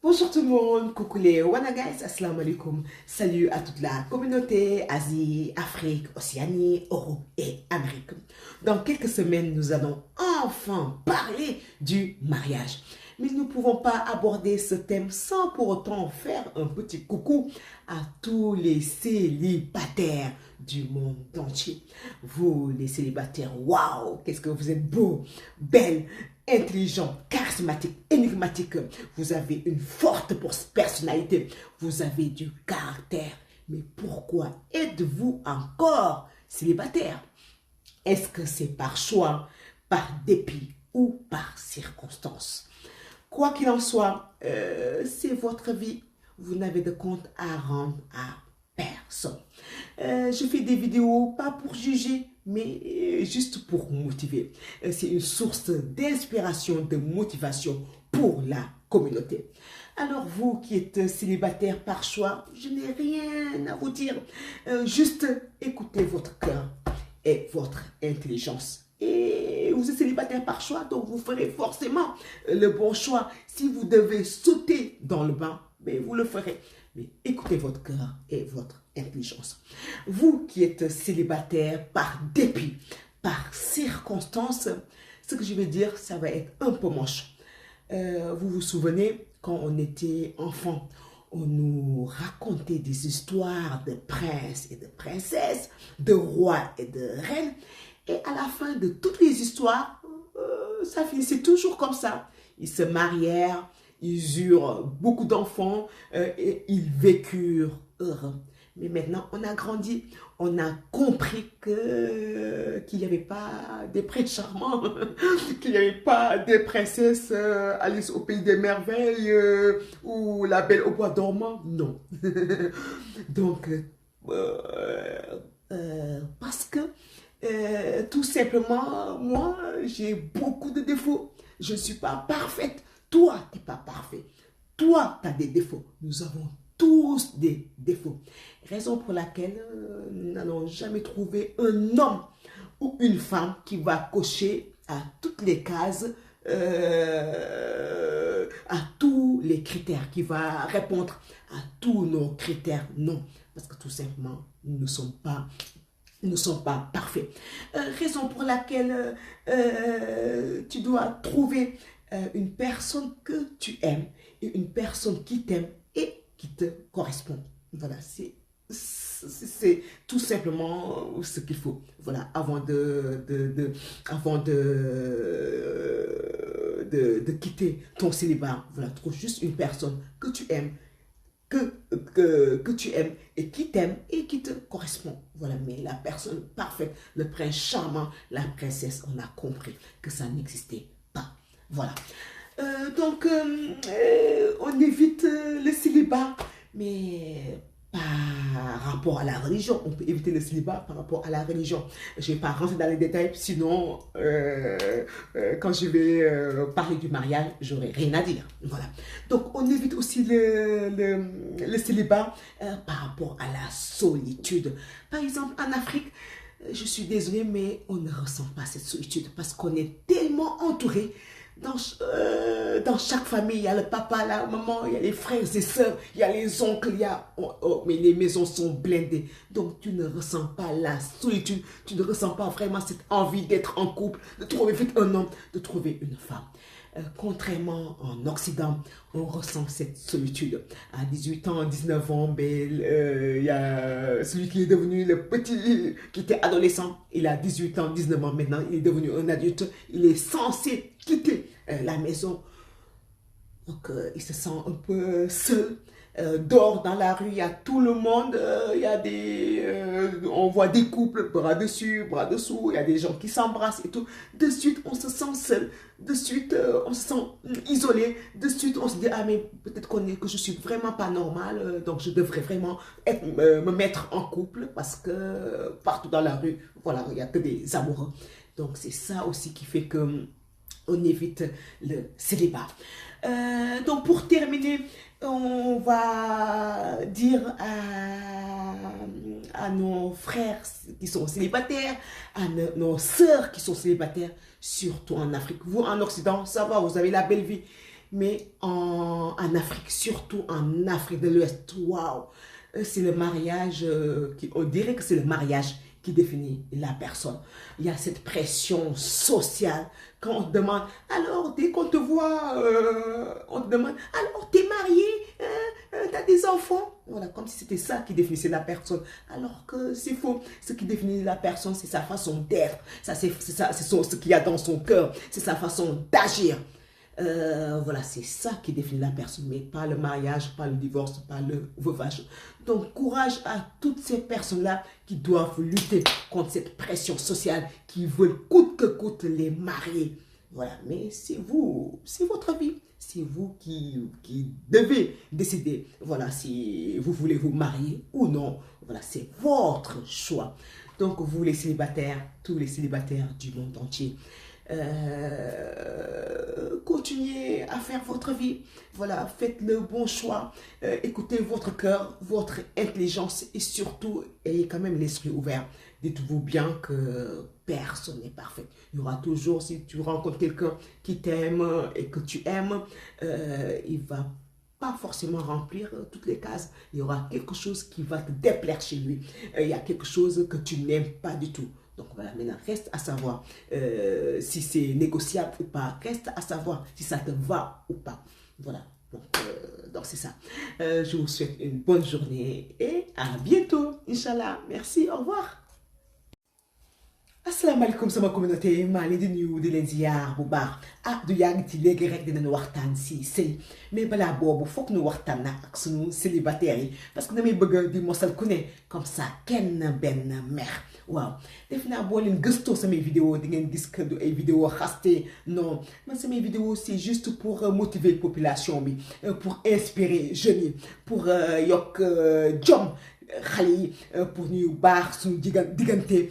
Bonjour tout le monde, coucou les Wanagais, assalamu alaikum. Salut à toute la communauté Asie, Afrique, Océanie, Europe et Amérique. Dans quelques semaines, nous allons enfin parler du mariage. Mais nous ne pouvons pas aborder ce thème sans pour autant faire un petit coucou à tous les célibataires du monde entier. Vous, les célibataires, waouh, qu'est-ce que vous êtes beaux, belles, intelligent, charismatique, énigmatique. Vous avez une forte personnalité. Vous avez du caractère. Mais pourquoi êtes-vous encore célibataire? Est-ce que c'est par choix, par dépit ou par circonstance? Quoi qu'il en soit, c'est votre vie. Vous n'avez de compte à rendre à personne. Je fais des vidéos pas pour juger, mais juste pour motiver. C'est une source d'inspiration, de motivation pour la communauté. Alors vous qui êtes célibataire par choix, je n'ai rien à vous dire. Juste écoutez votre cœur et votre intelligence. Et vous êtes célibataire par choix, donc vous ferez forcément le bon choix. Si vous devez sauter dans le bain, mais vous le ferez. Mais écoutez votre cœur et votre intelligence. Vous qui êtes célibataire par dépit, par circonstance, ce que je veux dire, ça va être un peu moche. Vous vous souvenez, quand on était enfant, on nous racontait des histoires de princes et de princesses, de rois et de reines. Et à la fin de toutes les histoires, ça finissait toujours comme ça. Ils se marièrent, ils eurent beaucoup d'enfants et ils vécurent heureux. Mais maintenant, on a grandi, on a compris qu'il n'y avait pas des princes charmants, qu'il n'y avait pas des princesses Alice au pays des merveilles ou la belle au bois dormant. Non. Donc, parce que tout simplement, moi, j'ai beaucoup de défauts. Je ne suis pas parfaite. Toi, tu n'es pas parfait. Toi, tu as des défauts. Nous avons tous des défauts. Raison pour laquelle nous n'allons jamais trouver un homme ou une femme qui va cocher à toutes les cases, à tous les critères, qui va répondre à tous nos critères. Non, parce que tout simplement, nous ne sommes pas parfaits. Raison pour laquelle tu dois trouver une personne que tu aimes et une personne qui t'aime et qui te correspond. Voilà, c'est tout simplement ce qu'il faut. Voilà, avant de quitter ton célibat, voilà, trouve juste une personne que tu aimes, que tu aimes et qui t'aime et qui te correspond. Voilà, mais la personne parfaite, le prince charmant, la princesse, on a compris que ça n'existait pas. Voilà. Donc, on évite le célibat, mais par rapport à la religion. On peut éviter le célibat par rapport à la religion. Je ne vais pas rentrer dans les détails, sinon, quand je vais parler du mariage, j'aurai rien à dire. Voilà. Donc, on évite aussi le célibat par rapport à la solitude. Par exemple, en Afrique, je suis désolée, mais on ne ressent pas cette solitude parce qu'on est tellement entouré. Dans chaque famille, il y a le papa, la maman, il y a les frères et sœurs, il y a les oncles, mais les maisons sont blindées. Donc, tu ne ressens pas la solitude, tu ne ressens pas vraiment cette envie d'être en couple, de trouver vite un homme, de trouver une femme. Contrairement en Occident, on ressent cette solitude. À 18 ans, 19 ans, il y a celui qui est devenu le petit, qui était adolescent, il a 18 ans, 19 ans maintenant, il est devenu un adulte, il est censé quitter la maison. Donc, il se sent un peu seul. Dehors dans la rue, il y a tout le monde, on voit des couples, bras dessus, bras dessous, il y a des gens qui s'embrassent et tout. De suite, on se sent seul, de suite, on se sent isolé, de suite, on se dit, ah mais peut-être que je suis vraiment pas normal, donc je devrais vraiment me mettre en couple parce que partout dans la rue, voilà, il n'y a que des amoureux. Donc c'est ça aussi qui fait que on évite le célibat. Donc pour terminer, on va dire à nos frères qui sont célibataires, à nos sœurs qui sont célibataires, surtout en Afrique. Vous, en Occident, ça va, vous avez la belle vie. mais en Afrique, surtout en Afrique de l'Ouest, waouh, c'est le mariage, on dirait que c'est le mariage qui définit la personne. Il y a cette pression sociale. Quand on te demande, alors dès qu'on te voit, on te demande, alors t'es marié, t'as des enfants. Voilà, comme si c'était ça qui définissait la personne. Alors que c'est faux. Ce qui définit la personne, c'est sa façon d'être. Ce qu'il y a dans son cœur. C'est sa façon d'agir. Voilà, c'est ça qui définit la personne, mais pas le mariage, pas le divorce, pas le veuvage. Donc, courage à toutes ces personnes-là qui doivent lutter contre cette pression sociale, qui veulent coûte que coûte les marier. Voilà, mais c'est vous, c'est votre vie. C'est vous qui devez décider, voilà, si vous voulez vous marier ou non. Voilà, c'est votre choix. Donc, vous les célibataires, tous les célibataires du monde entier, continuez à faire votre vie. Voilà, faites le bon choix. Écoutez votre cœur, votre intelligence et surtout, ayez quand même l'esprit ouvert. Dites-vous bien que personne n'est parfait. Il y aura toujours, si tu rencontres quelqu'un qui t'aime et que tu aimes, il va pas forcément remplir toutes les cases. Il y aura quelque chose qui va te déplaire chez lui. Il y a quelque chose que tu n'aimes pas du tout. Donc voilà, maintenant, reste à savoir si c'est négociable ou pas. Reste à savoir si ça te va ou pas. Voilà, donc c'est ça. Je vous souhaite une bonne journée et à bientôt, Inch'Allah. Merci, au revoir. asalaamaaleykum sama communauté maa leen di nuyu di leen ziar bu baax du yàgg ci léegi rek dinañ waxtaan si sëy mais balaa boobu foog ñu waxtaan na ak sunu célibataires yi parce que damay bëgg di mosal ku ne comme ça kenn benn mer waaw def naa boo leen gëstoo samay vidéo di ngeen gis que du ay vidéo xaste non man samay vidéo c'est juste pour motiver population bi pour inspirer jeunes yi pour yokk jom xale yi pour ñuy baax suñu diggante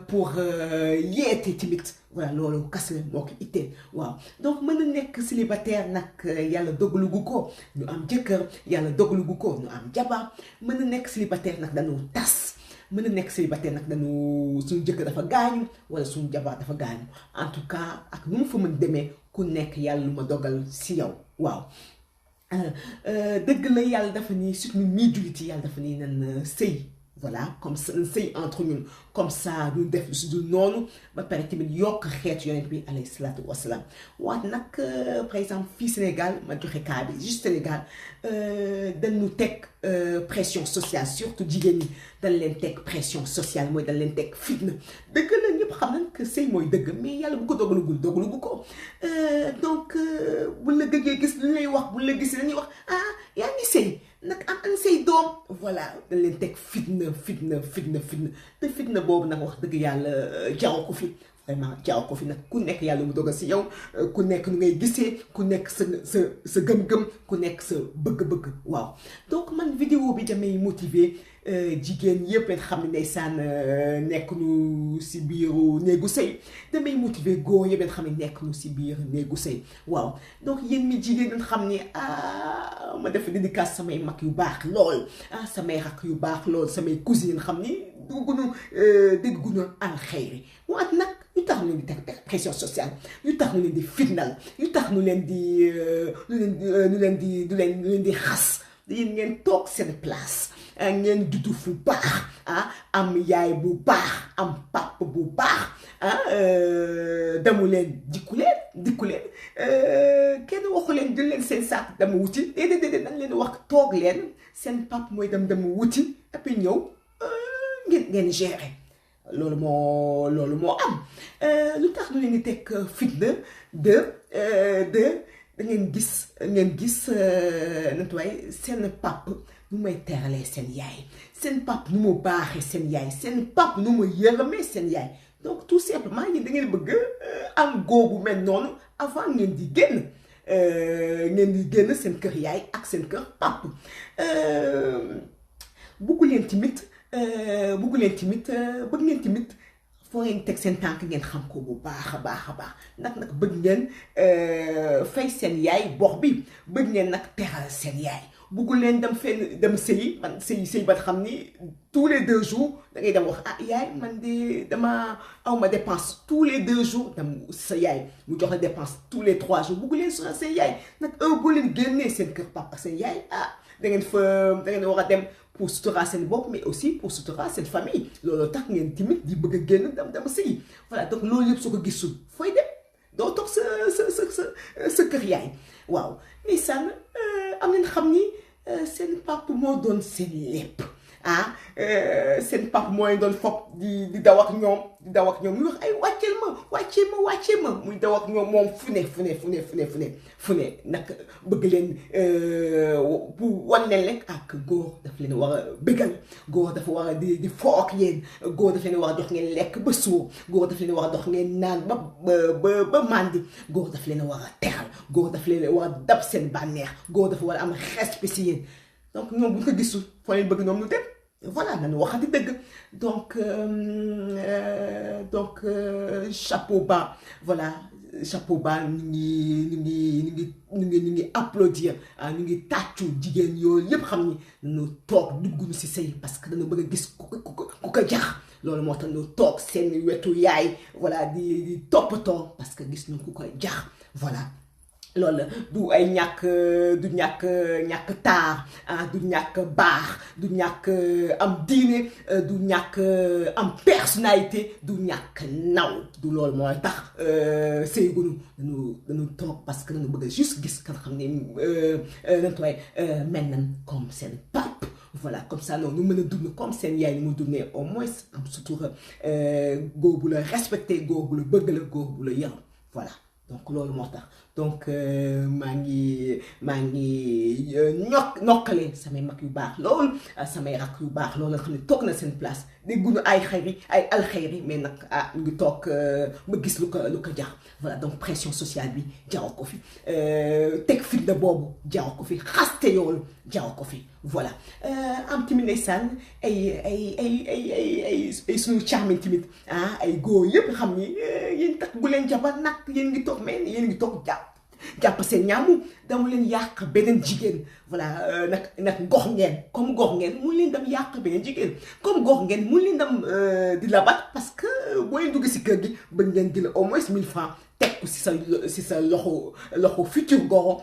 pour yeete tamit voilà loolu kase moo ko itteel waaw donc mën na nekk célibataire nag yàlla dogalu gu ko ñu am jëkkër yàlla dogalu gu ko ñu am jabar mën na nekk célibataire nag dañu tas mën na nekk célibataire nag dañu suñu jëkkër dafa gaañu wala suñu jabar dafa gaañu en tout cas ak nu mu fa mën demee ku nekk yàlla lu ma dogal si yow waaw dëgg la yàlla dafa ni surtout ñun jullit yi yàlla dafa ni nan sëy voilà comme ça sëy entre ñun comme ça ñu def si du noonu ba pare tamit yokk xeetu yonent bi alayhi salaatu wasalaam waat nag par exemple fii Sénégal ma joxe cas bi juste Sénégal dañu teg pression sociale surtout jigéen ñi dañ leen teg pression sociale mooy dañ leen teg fitna dëgg la ñëpp xam nañ que sëy mooy dëgg mais yàlla bu ko dogalu ko donc bu la gëjee gis lu lay wax bu la gisee dañuy wax yaa ngi sëy nag am say doom voilà dañ leen teg fitna te fitna boobu nag wax dëgg yàlla jaaw ko fi vraiment jaaw ko fi nag ku nekk yàlla mu dogal si yow ku nekk nu ngay gisee ku nekk sa gëm-gëm ku nekk sa bëgg-bëgg waaw donc man vidéo bi damay motiver jigéen yëpp leen xam ne ndeysaan nekk nu si biiru néegu sëy damay motiver góor yëpp leen xam ne nekk nu si biir néegu sëy waaw donc yéen mi jigéen leen xam ne ma def dédicace samay mag yu baax lool samay rakk yu baax lool samay cousine xam ni déggunu al xayri waat nag yu tax ñu leen di teg pression sociale yu tax ñu leen di fitnal yu tax ñu leen di xas yéen ngeen toog seen place ngeen juddu fu baax am yaay bu baax am papa bu baax damu leen dikku leen kenn waxu leen jël leen seen saak dama wuti déedéet dañ leen wax toog leen seen papa mooy dama wuti et puis ñëw ngeen gérer loolu moo am lu tax ñu leen di teg fitna da ngeen gis natuwaay seen pap nu may teralee seen yaay seen pap nu mu baaxee seen yaay seen pap nu mu yërëmee seen yaay donc tout simplement yéen da ngeen bëgg am góobu mel noonu avant ngeen di génn seen kër yaay ak seen kër pap bëgg ngeen tamit foo ngeen teg seen tànk ngeen xam ko bu baax a baax nag bëgg ngeen fay seen yaay bor bi bëgg ngeen nag teral seen yaay buggul leen dem fenn dem sëyi man sëy ba xam ni tous les 2 jours da ngay dem wax ah yaay man de dama aw ma dépense tous les 2 jours dem sa yaay mu jox la dépense tous les 3 jours buggul leen sonal seen yaay nag boo leen génnee seen kër papa seen yaay ah da ngeen war a dem pour suturaa seen bopp mais aussi pour suturaa seen famille loolu tax ngeen timit di bëgg a génn dem sëyi voilà donc loolu yëpp soo ko gisul fooy dem doo toog sa kër yaay waaw ndeysaan am nañ xam ni seen papa moo doon seen lépp ah seen papa mooy doon fopp di daw ak ñoom muy wax ay wàcceel ma muy daw ak ñoom moom fu ne nag bëgg leen bu wan leen rek ak góor daf leen war a bégal góor dafa war a di foo ak yéen góor daf leen war a jox ngeen lekk ba suur góor daf leen war a jox ngeen naan ba màndi góor daf leen war a teral góor daf leen war a dab seen bànneex góor dafa war a am respect si yéen donc ñoom bu ñu ko gisul foo leen bëgg ñoom ñu dem voilà nañu waxati dëgg donc chapeau bas voilà chapeau bas ñu ngi applaudir ñu ngi tàccu jigéen yooyu yëpp xam ni dañu toog dugguñu si sëy parce que dañu bëgg a gis ku ko jax loolu moo tax ñu toog seen wetu yaay voilà di toppatoo parce que gis ñu ku koy jax voilà loolu du ay ñàkk taar du ñàkk baax du ñàkk am diine du ñàkk am personnalité du ñàkk naw du loolu mooy tax sëygunu dañu toog parce que dañu bëgg a juste gis kan xam ne nañ koy mel nañ comme seen pap voilà comme ça noonu ñu mën a dund comme seen yaay ni mu dundee au moins am sutura góor bu la respecté góor bu la bëgg la góor bu la yaram voilà donc loolu moo tax donc maa ngi nokkale samay mag yu baax loolu samay rak yu baax loolu nga xam ne toog na seen place dégguñu ay alxayri mais nag ñu ngi toog ba gis lu ko jar voilà donc pression sociale bi jaw ko fi teg fitna boobu jaw ko fi xaste yoolu jaw ko fi voilà am tamit ndeysaan ay suñu caamin tamit ay góor yëpp xam ni yéen kat bu leen jabar nag yéen ngi toog mais yéen ngi toog jàpp seen ñaamu dama leen yàq beneen jigéen voilà nag gox ngeen comme gox ngeen mun leen dem yàq beneen jigéen comme gox ngeen mun leen dem di labat parce que boo leen dugg si kër gi ba ngeen di la au moins 1000 francs teg ko si sa loxo futur goro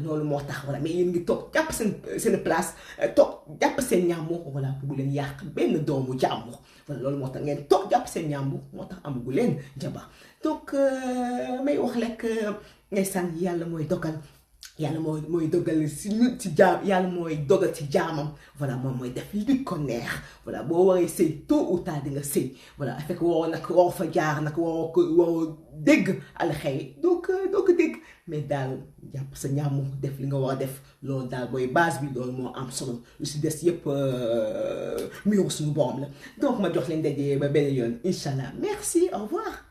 loolu moo tax voilà mais yéen ngi toog jàpp seen place toog jàpp seen ñaamu voilà bu leen yàq benn doomu jàmbur voilà loolu moo tax ngeen toog jàpp seen ñaamu moo tax amagu leen jabar donc may wax lekk ndeysaan yàlla mooy dogal si ñu ci jaam yàlla mooy dogal ci jaamam voilà moom mooy def li ko neex voilà boo waree sëy tôt ou tard di nga sëy voilà fekk waroo fa jaar nag waroo dégg alxey doo ko dégg mais daal jàpp sa ñaamu def li nga war a def loolu daal mooy base bi loolu moo am solo lu si des yëpp mbiru suñu borom la donc ma jox leen daje ba benn yoon incha allah merci au revoir.